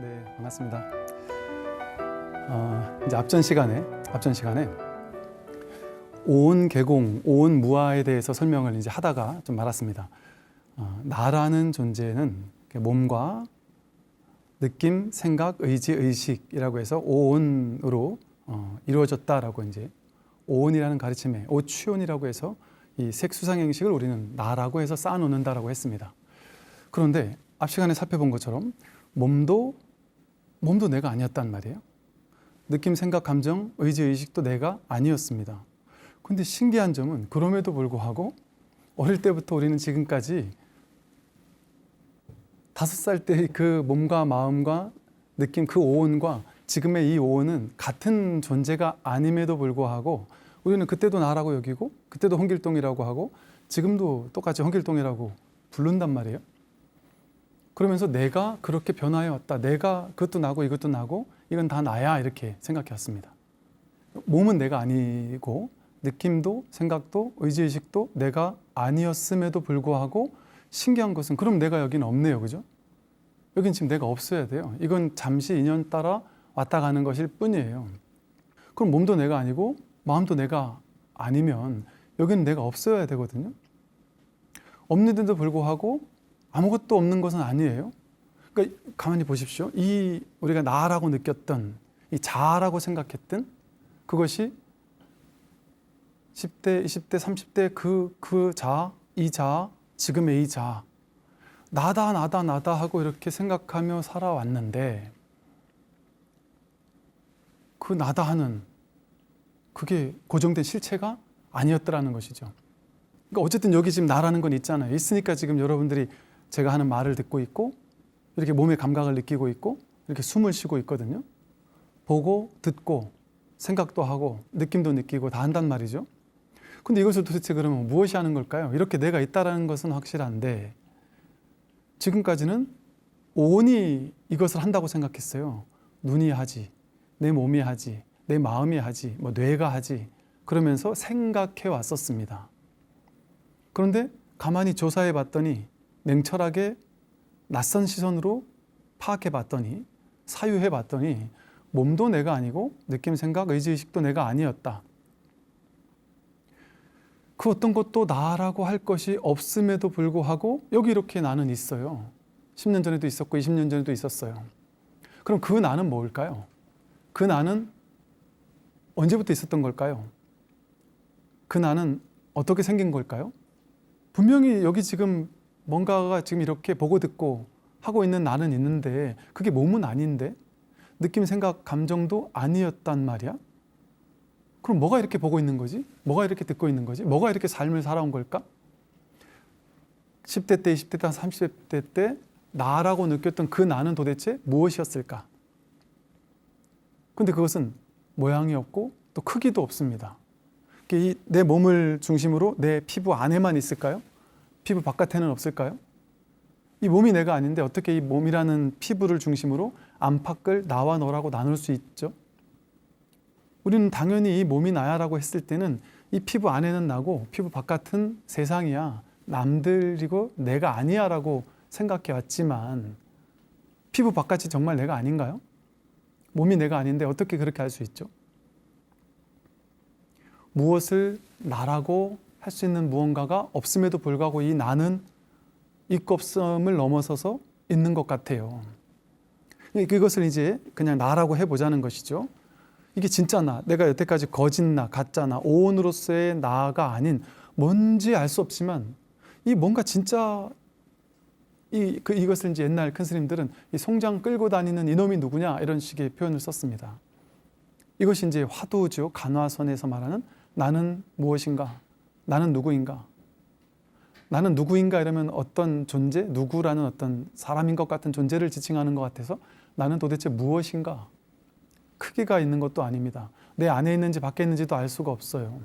네, 반갑습니다. 이제 앞전 시간에 오온 개공, 오온 무아에 대해서 설명을 이제 하다가 좀 말았습니다. 나라는 존재는 몸과 느낌, 생각, 의지, 의식이라고 해서 오온으로 이루어졌다라고 이제 오온이라는 가르침에 오취온이라고 해서 이 색수상 형식을 우리는 나라고 해서 쌓아놓는다라고 했습니다. 그런데 앞 시간에 살펴본 것처럼 몸도 내가 아니었단 말이에요. 느낌, 생각, 감정, 의지, 의식도 내가 아니었습니다. 근데 신기한 점은 그럼에도 불구하고 어릴 때부터 우리는 지금까지 5살 때 그 몸과 마음과 느낌, 그 오온과 지금의 이 오온은 같은 존재가 아님에도 불구하고 우리는 그때도 나라고 여기고 그때도 홍길동이라고 하고 지금도 똑같이 홍길동이라고 부른단 말이에요. 그러면서 내가 그렇게 변화해 왔다. 내가 그것도 나고 이것도 나고 이건 다 나야 이렇게 생각해 왔습니다. 몸은 내가 아니고 느낌도 생각도 의지의식도 내가 아니었음에도 불구하고 신기한 것은 그럼 내가 여기는 없네요. 그죠? 여긴 지금 내가 없어야 돼요. 이건 잠시 인연 따라 왔다 가는 것일 뿐이에요. 그럼 몸도 내가 아니고 마음도 내가 아니면 여기는 내가 없어야 되거든요. 없는데도 불구하고 아무것도 없는 것은 아니에요. 그러니까 가만히 보십시오. 이 우리가 나라고 느꼈던 이 자아라고 생각했던 그것이 10대, 20대, 30대 그 자아, 이 자아, 지금의 이 자아 나다 하고 이렇게 생각하며 살아왔는데 그 나다 하는 그게 고정된 실체가 아니었더라는 것이죠. 그러니까 어쨌든 여기 지금 나라는 건 있잖아요. 있으니까 지금 여러분들이 제가 하는 말을 듣고 있고 이렇게 몸의 감각을 느끼고 있고 이렇게 숨을 쉬고 있거든요. 보고 듣고 생각도 하고 느낌도 느끼고 다 한단 말이죠. 근데 이것을 도대체 그러면 무엇이 하는 걸까요? 이렇게 내가 있다는 것은 확실한데 지금까지는 오온이 이것을 한다고 생각했어요. 눈이 하지, 내 몸이 하지, 내 마음이 하지, 뭐 뇌가 하지 그러면서 생각해 왔었습니다. 그런데 가만히 조사해 봤더니 냉철하게 낯선 시선으로 파악해 봤더니 사유해 봤더니 몸도 내가 아니고 느낌, 생각, 의지의식도 내가 아니었다. 그 어떤 것도 나라고 할 것이 없음에도 불구하고 여기 이렇게 나는 있어요. 10년 전에도 있었고 20년 전에도 있었어요. 그럼 그 나는 뭘까요? 그 나는 언제부터 있었던 걸까요? 그 나는 어떻게 생긴 걸까요? 분명히 여기 지금 뭔가가 지금 이렇게 보고 듣고 하고 있는 나는 있는데 그게 몸은 아닌데 느낌, 생각, 감정도 아니었단 말이야? 그럼 뭐가 이렇게 보고 있는 거지? 뭐가 이렇게 듣고 있는 거지? 뭐가 이렇게 삶을 살아온 걸까? 10대 때, 20대 때, 30대 때 나라고 느꼈던 그 나는 도대체 무엇이었을까? 근데 그것은 모양이 없고 또 크기도 없습니다. 내 몸을 중심으로 내 피부 안에만 있을까요? 피부 바깥에는 없을까요? 이 몸이 내가 아닌데 어떻게 이 몸이라는 피부를 중심으로 안팎을 나와 너라고 나눌 수 있죠? 우리는 당연히 이 몸이 나야라고 했을 때는 이 피부 안에는 나고 피부 바깥은 세상이야, 남들이고 내가 아니야 라고 생각해 왔지만 피부 바깥이 정말 내가 아닌가요? 몸이 내가 아닌데 어떻게 그렇게 할 수 있죠? 무엇을 나라고 할 수 있는 무언가가 없음에도 불구하고 이 나는 있고 없음을 넘어서서 있는 것 같아요. 그것을 이제 그냥 나라고 해보자는 것이죠. 이게 진짜 나, 내가 여태까지 거짓 나, 가짜 나, 오온으로서의 나가 아닌 뭔지 알 수 없지만 이 뭔가 진짜 이것을 이제 옛날 큰 스님들은 이 송장 끌고 다니는 이놈이 누구냐 이런 식의 표현을 썼습니다. 이것이 이제 화두죠. 간화선에서 말하는 나는 무엇인가, 나는 누구인가. 나는 누구인가 이러면 어떤 존재, 누구라는 어떤 사람인 것 같은 존재를 지칭하는 것 같아서 나는 도대체 무엇인가. 크기가 있는 것도 아닙니다. 내 안에 있는지 밖에 있는지도 알 수가 없어요.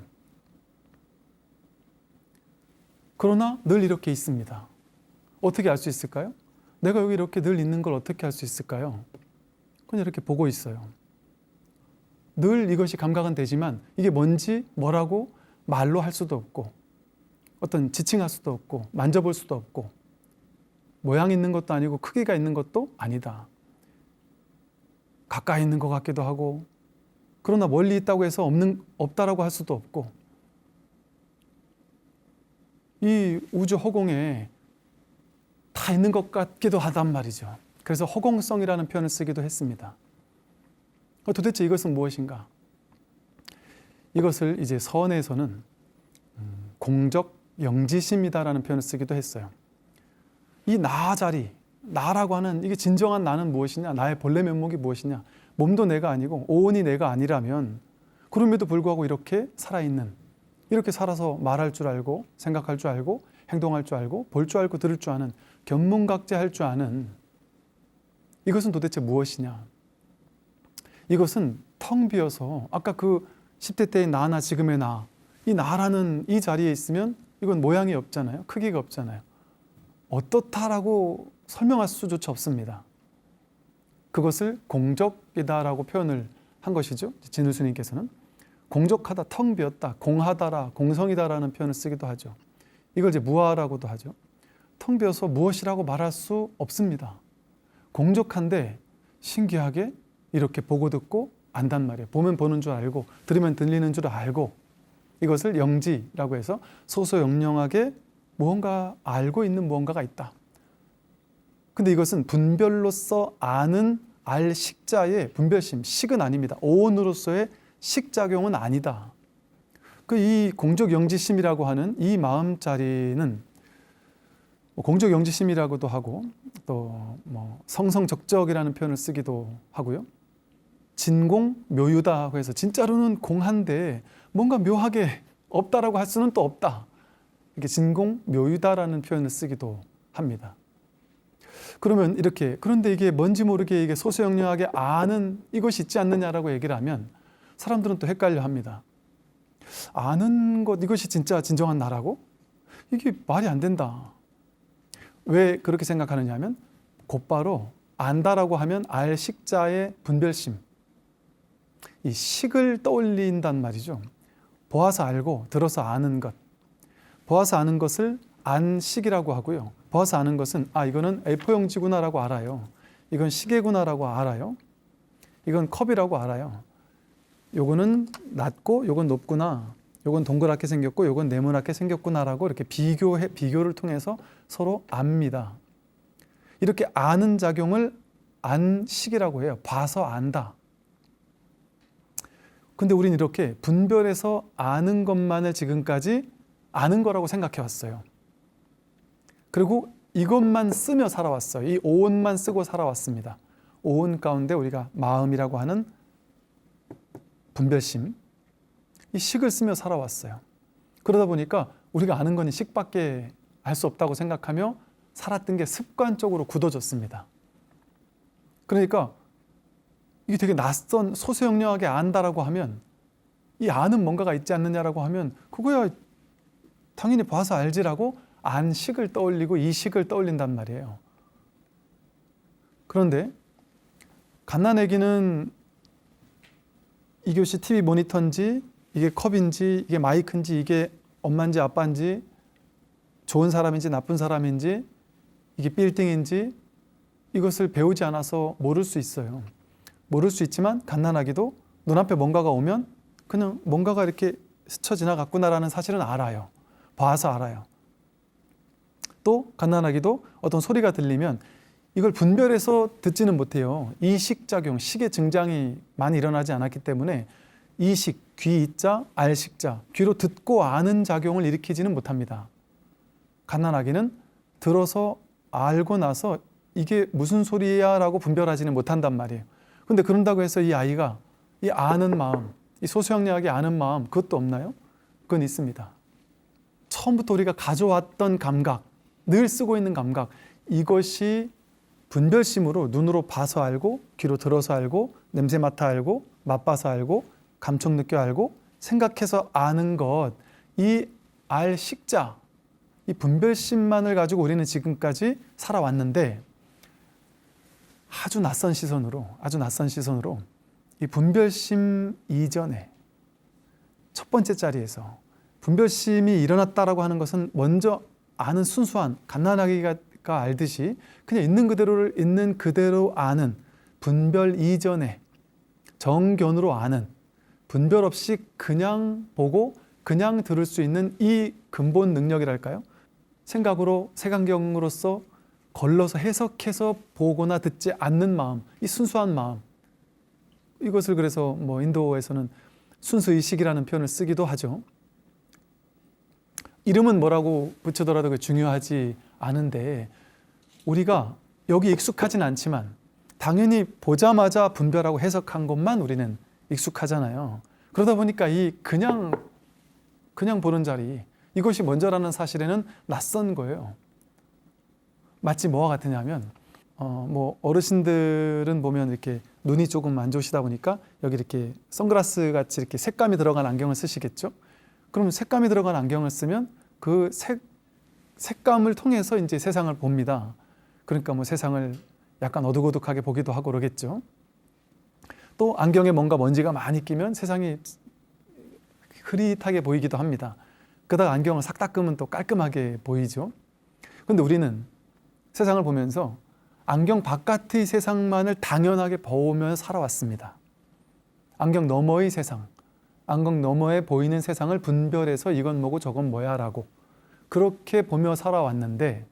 그러나 늘 이렇게 있습니다. 어떻게 알 수 있을까요? 내가 여기 이렇게 늘 있는 걸 어떻게 알 수 있을까요? 그냥 이렇게 보고 있어요. 늘 이것이 감각은 되지만 이게 뭔지 뭐라고 말로 할 수도 없고 어떤 지칭할 수도 없고 만져볼 수도 없고 모양 있는 것도 아니고 크기가 있는 것도 아니다. 가까이 있는 것 같기도 하고, 그러나 멀리 있다고 해서 없다라고 할 수도 없고, 이 우주 허공에 다 있는 것 같기도 하단 말이죠. 그래서 허공성이라는 표현을 쓰기도 했습니다. 도대체 이것은 무엇인가? 이것을 이제 서원에서는 공적 영지심이다라는 표현을 쓰기도 했어요. 이 나 자리, 나라고 하는 이게 진정한 나는 무엇이냐? 나의 본래 면목이 무엇이냐? 몸도 내가 아니고 오온이 내가 아니라면 그럼에도 불구하고 이렇게 살아있는, 이렇게 살아서 말할 줄 알고 생각할 줄 알고 행동할 줄 알고 볼 줄 알고 들을 줄 아는, 견문각제할 줄 아는 이것은 도대체 무엇이냐? 이것은 텅 비어서 아까 그 10대 때의 나나 지금의 나, 이 나라는 이 자리에 있으면 이건 모양이 없잖아요. 크기가 없잖아요. 어떻다라고 설명할 수조차 없습니다. 그것을 공적이다라고 표현을 한 것이죠. 진울 스님께서는 공적하다, 텅 비었다, 공하다라, 공성이다라는 표현을 쓰기도 하죠. 이걸 이제 무아라고도 하죠. 텅 비어서 무엇이라고 말할 수 없습니다. 공적한데 신기하게 이렇게 보고 듣고 안단 말이에요. 보면 보는 줄 알고 들으면 들리는 줄 알고, 이것을 영지라고 해서 소소영령하게 무언가 알고 있는 무언가가 있다. 근데 이것은 분별로서 아는 알 식자의 분별심, 식은 아닙니다. 오온으로서의 식작용은 아니다. 이 공적영지심이라고 하는 이 마음자리는 공적영지심이라고도 하고 또 성성적적이라는 표현을 쓰기도 하고요. 진공묘유다고 해서 진짜로는 공한데 뭔가 묘하게 없다라고 할 수는 또 없다. 이렇게 진공묘유다라는 표현을 쓰기도 합니다. 그러면 이렇게, 그런데 이게 뭔지 모르게 이게 소소영령하게 아는 이것이 있지 않느냐라고 얘기를 하면 사람들은 또 헷갈려 합니다. 아는 것, 이것이 진짜 진정한 나라고? 이게 말이 안 된다. 왜 그렇게 생각하느냐 하면 곧바로 안다라고 하면 알 식자의 분별심, 이 식을 떠올린단 말이죠. 보아서 알고 들어서 아는 것, 보아서 아는 것을 안식이라고 하고요. 보아서 아는 것은 이거는 A4용지구나라고 알아요. 이건 시계구나라고 알아요. 이건 컵이라고 알아요. 요거는 낮고 요건 높구나. 요건 동그랗게 생겼고 요건 네모나게 생겼구나라고 이렇게 비교를 통해서 서로 압니다. 이렇게 아는 작용을 안식이라고 해요. 봐서 안다. 근데 우리는 이렇게 분별해서 아는 것만을 지금까지 아는 거라고 생각해 왔어요. 그리고 이것만 쓰며 살아왔어요. 이 오온만 쓰고 살아왔습니다. 오온 가운데 우리가 마음이라고 하는 분별심, 이 식을 쓰며 살아왔어요. 그러다 보니까 우리가 아는 건 식밖에 알 수 없다고 생각하며 살았던 게 습관적으로 굳어졌습니다. 그러니까 이게 되게 낯선, 소소영령하게 안다라고 하면, 이 아는 뭔가가 있지 않느냐라고 하면 그거야 당연히 봐서 알지라고 안식을 떠올리고 이식을 떠올린단 말이에요. 그런데 갓난아기는 이것이 TV 모니터인지 이게 컵인지 이게 마이크인지 이게 엄마인지 아빠인지 좋은 사람인지 나쁜 사람인지 이게 빌딩인지 이것을 배우지 않아서 모를 수 있어요. 모를 수 있지만 갓난아기도 눈앞에 뭔가가 오면 그냥 뭔가가 이렇게 스쳐 지나갔구나라는 사실은 알아요. 봐서 알아요. 또 갓난아기도 어떤 소리가 들리면 이걸 분별해서 듣지는 못해요. 이식작용, 식의 증장이 많이 일어나지 않았기 때문에 이식, 귀 이자, 알식자, 귀로 듣고 아는 작용을 일으키지는 못합니다. 갓난아기는 들어서 알고 나서 이게 무슨 소리야 라고 분별하지는 못한단 말이에요. 근데 그런다고 해서 이 아이가 이 아는 마음, 이 소소영령하게 아는 마음, 그것도 없나요? 그건 있습니다. 처음부터 우리가 가져왔던 감각, 늘 쓰고 있는 감각, 이것이 분별심으로 눈으로 봐서 알고 귀로 들어서 알고 냄새 맡아 알고 맛봐서 알고 감촉 느껴 알고 생각해서 아는 것, 이 알식자, 이 분별심만을 가지고 우리는 지금까지 살아왔는데 아주 낯선 시선으로 이 분별심 이전에 첫 번째 자리에서 분별심이 일어났다라고 하는 것은 먼저 아는 순수한 갓난아기가 알듯이 그냥 있는 그대로를 있는 그대로 아는 분별 이전에 정견으로 아는, 분별 없이 그냥 보고 그냥 들을 수 있는 이 근본 능력이랄까요? 생각으로, 색안경으로서 걸러서 해석해서 보거나 듣지 않는 마음, 이 순수한 마음, 이것을 그래서 인도에서는 순수의식이라는 표현을 쓰기도 하죠. 이름은 뭐라고 붙이더라도 중요하지 않은데, 우리가 여기 익숙하진 않지만 당연히 보자마자 분별하고 해석한 것만 우리는 익숙하잖아요. 그러다 보니까 이 그냥 보는 자리, 이것이 먼저라는 사실에는 낯선 거예요. 마치 뭐와 같으냐면 어르신들은 보면 이렇게 눈이 조금 안 좋으시다 보니까 여기 이렇게 선글라스 같이 이렇게 색감이 들어간 안경을 쓰시겠죠. 그럼 색감이 들어간 안경을 쓰면 그 색감을 통해서 이제 세상을 봅니다. 그러니까 세상을 약간 어둑어둑하게 보기도 하고 그러겠죠. 또 안경에 뭔가 먼지가 많이 끼면 세상이 흐릿하게 보이기도 합니다. 그러다가 안경을 싹 닦으면 또 깔끔하게 보이죠. 근데 우리는 세상을 보면서 안경 바깥의 세상만을 당연하게 보며 살아왔습니다. 안경 너머의 세상, 안경 너머에 보이는 세상을 분별해서 이건 뭐고 저건 뭐야 라고 그렇게 보며 살아왔는데,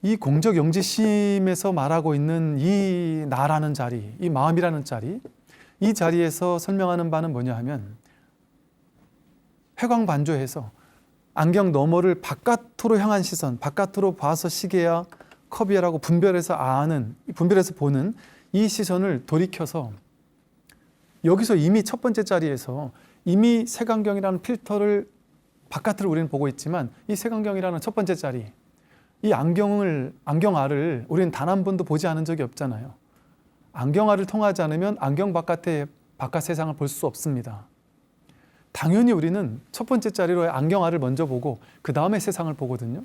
이 공적 영지심에서 말하고 있는 이 나라는 자리, 이 마음이라는 자리, 이 자리에서 설명하는 바는 뭐냐 하면, 회광반조해서 안경 너머를 바깥으로 향한 시선, 바깥으로 봐서 시계야 컵이야라고 분별해서 보는 이 시선을 돌이켜서 여기서 이미 첫 번째 자리에서 이미 색안경이라는 필터를 바깥으로 우리는 보고 있지만, 이 색안경이라는 첫 번째 자리, 이 안경알을 우리는 단 한 번도 보지 않은 적이 없잖아요. 안경알을 통하지 않으면 안경 바깥 세상을 볼 수 없습니다. 당연히 우리는 첫 번째 자리로 안경알을 먼저 보고 그 다음에 세상을 보거든요.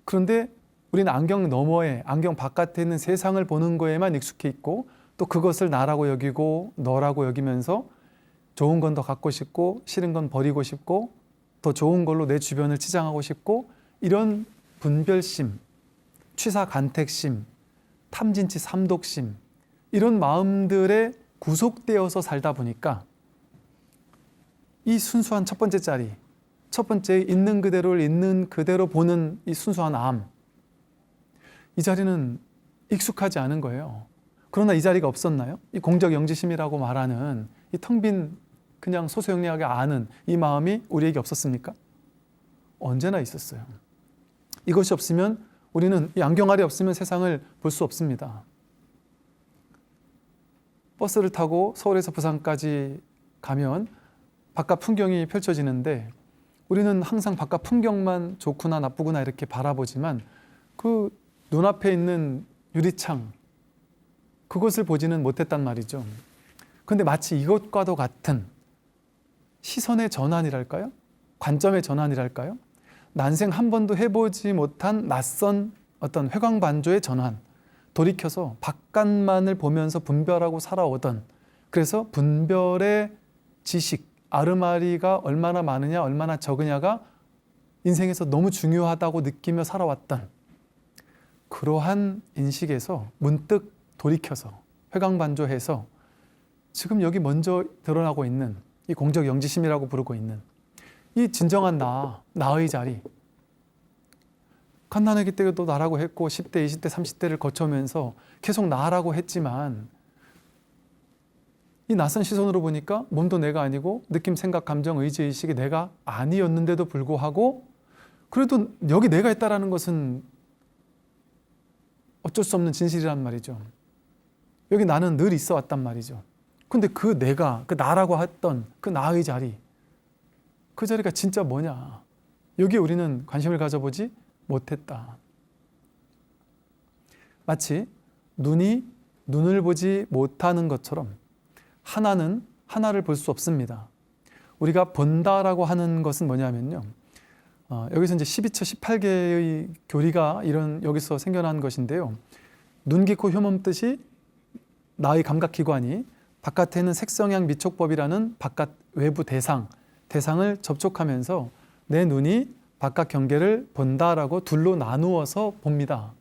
그런데 우리는 안경 너머에, 안경 바깥에 있는 세상을 보는 거에만 익숙해 있고, 또 그것을 나라고 여기고 너라고 여기면서 좋은 건 더 갖고 싶고 싫은 건 버리고 싶고 더 좋은 걸로 내 주변을 치장하고 싶고, 이런 분별심, 취사간택심, 탐진치 삼독심, 이런 마음들에 구속되어서 살다 보니까 이 순수한 첫 번째 자리, 첫 번째 있는 그대로를 있는 그대로 보는 이 순수한 암, 이 자리는 익숙하지 않은 거예요. 그러나 이 자리가 없었나요? 이 공적 영지심이라고 말하는 이 텅 빈 그냥 소소영리하게 아는 이 마음이 우리에게 없었습니까? 언제나 있었어요. 이것이 없으면 우리는, 이 안경알이 없으면 세상을 볼 수 없습니다. 버스를 타고 서울에서 부산까지 가면 바깥 풍경이 펼쳐지는데, 우리는 항상 바깥 풍경만 좋구나 나쁘구나 이렇게 바라보지만 그 눈앞에 있는 유리창, 그것을 보지는 못했단 말이죠. 그런데 마치 이것과도 같은 시선의 전환이랄까요? 관점의 전환이랄까요? 난생 한 번도 해보지 못한 낯선 어떤 회광반조의 전환, 돌이켜서 바깥만을 보면서 분별하고 살아오던, 그래서 분별의 지식, 아르마리가 얼마나 많으냐 얼마나 적으냐가 인생에서 너무 중요하다고 느끼며 살아왔던 그러한 인식에서 문득 돌이켜서 회광반조해서 지금 여기 먼저 드러나고 있는 이 공적 영지심이라고 부르고 있는 이 진정한 나의 자리, 갓난아기 때도 나라고 했고 10대, 20대, 30대를 거쳐오면서 계속 나라고 했지만, 이 낯선 시선으로 보니까 몸도 내가 아니고 느낌, 생각, 감정, 의지, 의식이 내가 아니었는데도 불구하고 그래도 여기 내가 있다라는 것은 어쩔 수 없는 진실이란 말이죠. 여기 나는 늘 있어 왔단 말이죠. 근데 그 내가, 그 나라고 했던 그 나의 자리, 그 자리가 진짜 뭐냐? 여기에 우리는 관심을 가져보지 못했다. 마치 눈이 눈을 보지 못하는 것처럼 하나는 하나를 볼 수 없습니다. 우리가 본다라고 하는 것은 뭐냐면요. 여기서 이제 12처 18개의 교리가 여기서 생겨난 것인데요. 눈, 귀, 코, 혀몸 뜻이 나의 감각기관이 바깥에는 색성향 미촉법이라는 바깥 외부 대상을 접촉하면서 내 눈이 바깥 경계를 본다라고 둘로 나누어서 봅니다.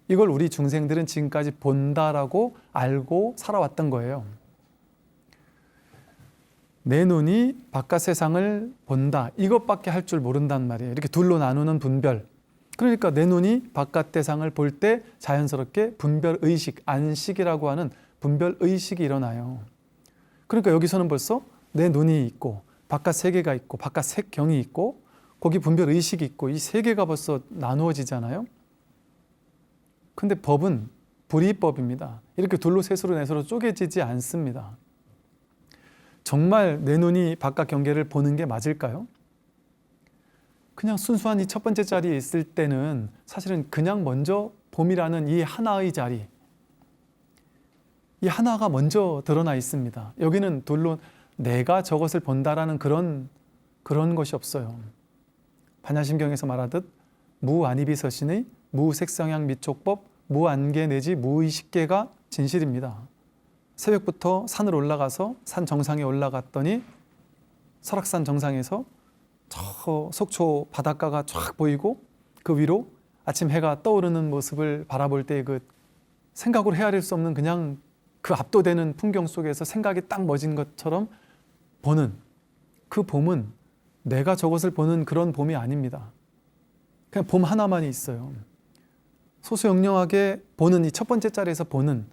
이걸 우리 중생들은 지금까지 본다라고 알고 살아왔던 거예요. 내 눈이 바깥 세상을 본다, 이것밖에 할 줄 모른단 말이에요. 이렇게 둘로 나누는 분별. 그러니까 내 눈이 바깥 세상을 볼 때 자연스럽게 분별의식, 안식이라고 하는 분별의식이 일어나요. 그러니까 여기서는 벌써 내 눈이 있고 바깥 세계가 있고 바깥 색경이 있고 거기 분별의식이 있고 이 세 개가 벌써 나누어지잖아요. 근데 법은 불이법입니다. 이렇게 둘로 셋으로 넷으로 쪼개지지 않습니다. 정말 내 눈이 바깥 경계를 보는 게 맞을까요? 그냥 순수한 이 첫 번째 자리에 있을 때는 사실은 그냥 먼저 봄이라는 이 하나의 자리, 이 하나가 먼저 드러나 있습니다. 여기는 둘로 내가 저것을 본다라는 그런 것이 없어요. 반야심경에서 말하듯 무안이비서신의 무색성향 미촉법 무안개 내지 무의식계가 진실입니다. 새벽부터 산을 올라가서 산 정상에 올라갔더니 설악산 정상에서 저 속초 바닷가가 쫙 보이고 그 위로 아침 해가 떠오르는 모습을 바라볼 때 그 생각으로 헤아릴 수 없는 그냥 그 압도되는 풍경 속에서 생각이 딱 멎은 것처럼 보는 그 봄은 내가 저것을 보는 그런 봄이 아닙니다. 그냥 봄 하나만이 있어요. 소수영령하게 보는 이 첫 번째 자리에서 보는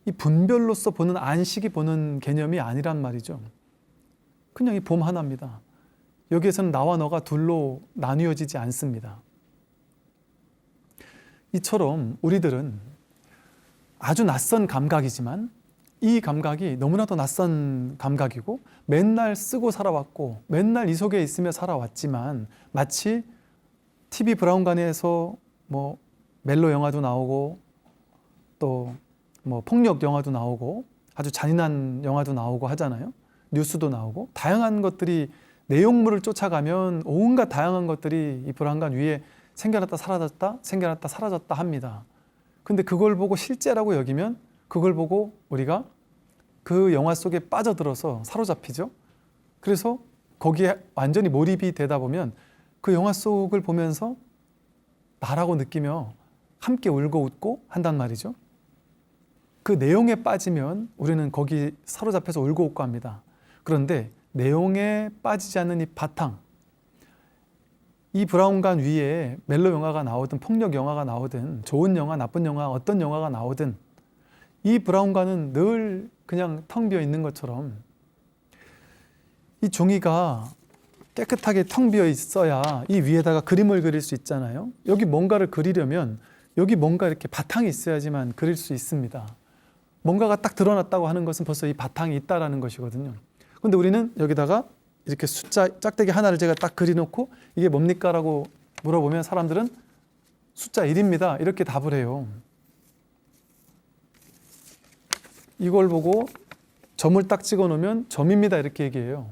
이 분별로서 보는 안식이 보는 개념이 아니란 말이죠. 그냥 이 봄 하나입니다. 여기에서는 나와 너가 둘로 나뉘어지지 않습니다. 이처럼 우리들은 아주 낯선 감각이지만 이 감각이 너무나도 낯선 감각이고 맨날 쓰고 살아왔고 맨날 이 속에 있으며 살아왔지만 마치 TV 브라운관에서 뭐 멜로 영화도 나오고 또 뭐 폭력 영화도 나오고 아주 잔인한 영화도 나오고 하잖아요. 뉴스도 나오고 다양한 것들이 내용물을 쫓아가면 온갖 다양한 것들이 이 브라운관 위에 생겨났다 사라졌다 생겨났다 사라졌다 합니다. 근데 그걸 보고 실제라고 여기면 그걸 보고 우리가 그 영화 속에 빠져들어서 사로잡히죠. 그래서 거기에 완전히 몰입이 되다 보면 그 영화 속을 보면서 나라고 느끼며 함께 울고 웃고 한단 말이죠. 그 내용에 빠지면 우리는 거기 사로잡혀서 울고 웃고 합니다. 그런데 내용에 빠지지 않는 이 바탕, 이 브라운관 위에 멜로 영화가 나오든 폭력 영화가 나오든 좋은 영화, 나쁜 영화, 어떤 영화가 나오든 이 브라운관은 늘 그냥 텅 비어 있는 것처럼 이 종이가 깨끗하게 텅 비어 있어야 이 위에다가 그림을 그릴 수 있잖아요. 여기 뭔가를 그리려면 여기 뭔가 이렇게 바탕이 있어야지만 그릴 수 있습니다. 뭔가가 딱 드러났다고 하는 것은 벌써 이 바탕이 있다라는 것이거든요. 근데 우리는 여기다가 이렇게 숫자 짝대기 하나를 제가 딱 그려놓고 이게 뭡니까? 라고 물어보면 사람들은 숫자 1입니다. 이렇게 답을 해요. 이걸 보고 점을 딱 찍어 놓으면 점입니다. 이렇게 얘기해요.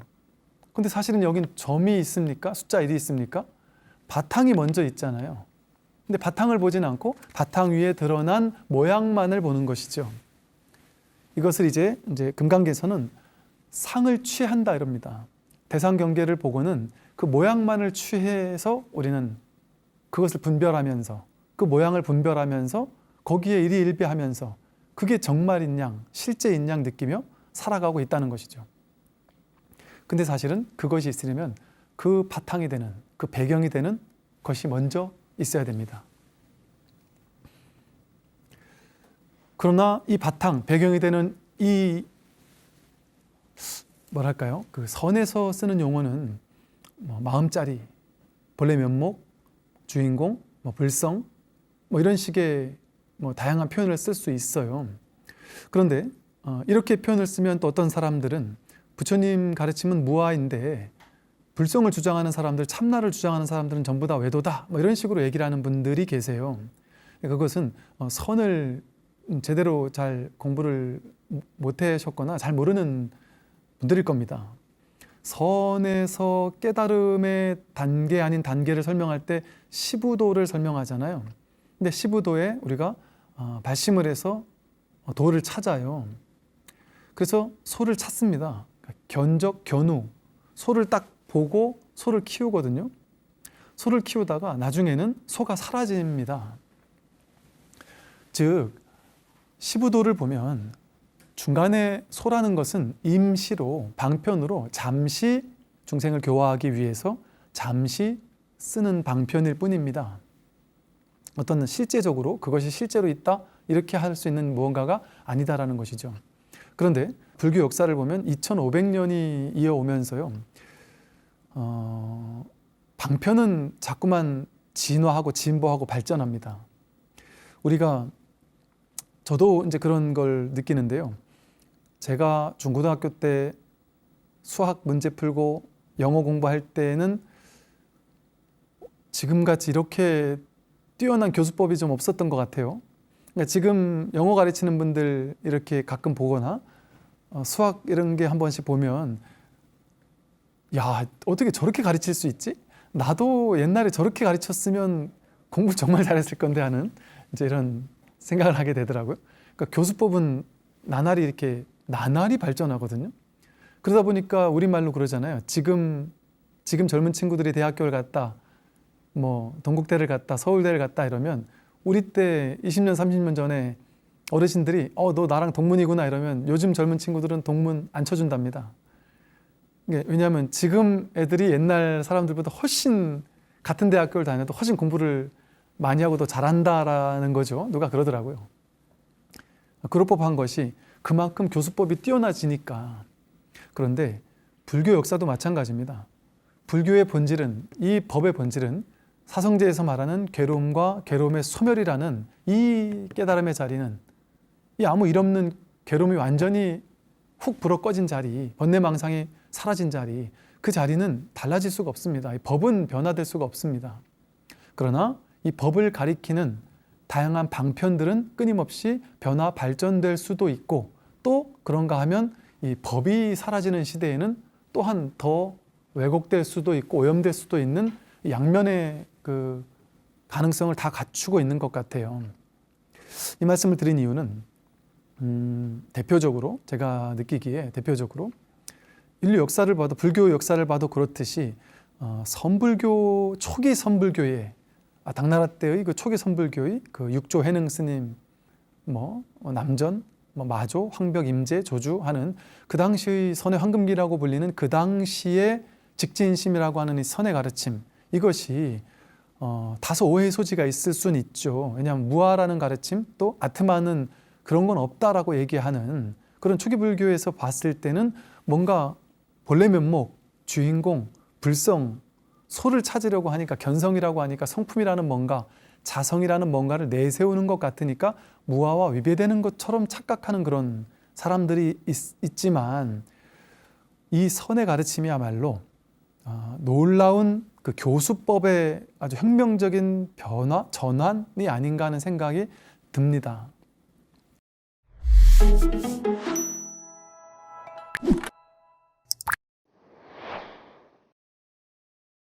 근데 사실은 여긴 점이 있습니까? 숫자 1이 있습니까? 바탕이 먼저 있잖아요. 근데 바탕을 보진 않고 바탕 위에 드러난 모양만을 보는 것이죠. 이것을 이제 금강계에서는 상을 취한다 이럽니다. 대상 경계를 보고는 그 모양만을 취해서 우리는 그것을 분별하면서 그 모양을 분별하면서 거기에 일희일비하면서 그게 정말인 양, 실제인 양 느끼며 살아가고 있다는 것이죠. 근데 사실은 그것이 있으려면 그 바탕이 되는, 그 배경이 되는 것이 먼저 있어야 됩니다. 그러나 이 바탕, 배경이 되는 이 뭐랄까요? 그 선에서 쓰는 용어는 뭐 마음자리, 본래 면목, 주인공, 뭐 불성, 뭐 이런 식의 뭐 다양한 표현을 쓸 수 있어요. 그런데 이렇게 표현을 쓰면 또 어떤 사람들은 부처님 가르침은 무아인데 불성을 주장하는 사람들, 참나를 주장하는 사람들은 전부 다 외도다, 뭐 이런 식으로 얘기를 하는 분들이 계세요. 그것은 선을 제대로 잘 공부를 못 하셨거나 잘 모르는 분들일 겁니다. 선에서 깨달음의 단계 아닌 단계를 설명할 때 시부도를 설명하잖아요. 근데 시부도에 우리가 발심을 해서 도를 찾아요. 그래서 소를 찾습니다. 견적, 견우, 소를 딱 보고 소를 키우거든요. 소를 키우다가 나중에는 소가 사라집니다. 즉 시부도를 보면 중간에 소라는 것은 임시로 방편으로 잠시 중생을 교화하기 위해서 잠시 쓰는 방편일 뿐입니다. 어떤 실제적으로 그것이 실제로 있다 이렇게 할 수 있는 무언가가 아니다라는 것이죠. 그런데 불교 역사를 보면 2500년이 이어오면서요, 방편은 자꾸만 진화하고 진보하고 발전합니다. 저도 이제 그런 걸 느끼는데요. 제가 중고등학교 때 수학 문제 풀고 영어 공부할 때는 지금같이 이렇게 뛰어난 교수법이 좀 없었던 것 같아요. 그러니까 지금 영어 가르치는 분들 이렇게 가끔 보거나 수학 이런 게 한 번씩 보면, 야, 어떻게 저렇게 가르칠 수 있지? 나도 옛날에 저렇게 가르쳤으면 공부 정말 잘했을 건데 하는 이제 이런 생각을 하게 되더라고요. 그러니까 교수법은 나날이 발전하거든요. 그러다 보니까 우리말로 그러잖아요. 지금 젊은 친구들이 대학교를 갔다, 동국대를 갔다, 서울대를 갔다 이러면 우리 때 20년, 30년 전에 어르신들이 너 나랑 동문이구나 이러면 요즘 젊은 친구들은 동문 안 쳐준답니다. 왜냐하면 지금 애들이 옛날 사람들보다 훨씬 같은 대학교를 다녀도 훨씬 공부를 많이 하고 더 잘한다라는 거죠. 누가 그러더라고요. 그럴 법한 것이 그만큼 교수법이 뛰어나지니까. 그런데 불교 역사도 마찬가지입니다. 불교의 본질은, 이 법의 본질은 사성제에서 말하는 괴로움과 괴로움의 소멸이라는 이 깨달음의 자리는, 이 아무 일 없는 괴로움이 완전히 훅 불어 꺼진 자리, 번뇌망상이 사라진 자리, 그 자리는 달라질 수가 없습니다. 이 법은 변화될 수가 없습니다. 그러나 이 법을 가리키는 다양한 방편들은 끊임없이 변화 발전될 수도 있고, 또 그런가 하면 이 법이 사라지는 시대에는 또한 더 왜곡될 수도 있고 오염될 수도 있는 양면의 그 가능성을 다 갖추고 있는 것 같아요. 이 말씀을 드린 이유는 대표적으로 제가 느끼기에 인류 역사를 봐도, 불교 역사를 봐도 그렇듯이 선불교, 초기 선불교의 당나라 때의 그 초기 선불교의 그 육조 해능 스님, 남전, 마조, 황벽, 임제, 조주 하는 그 당시의 선의 황금기라고 불리는 그 당시의 직진심이라고 하는 이 선의 가르침, 이것이 다소 오해의 소지가 있을 수는 있죠. 왜냐하면 무아라는 가르침, 또 아트마는 그런 건 없다라고 얘기하는 그런 초기 불교에서 봤을 때는 뭔가 본래 면목, 주인공, 불성, 소를 찾으려고 하니까, 견성이라고 하니까 성품이라는 뭔가, 자성이라는 뭔가를 내세우는 것 같으니까 무아와 위배되는 것처럼 착각하는 그런 사람들이 있지만, 이 선의 가르침이야말로 놀라운 그 교수법의 아주 혁명적인 변화, 전환이 아닌가 하는 생각이 듭니다.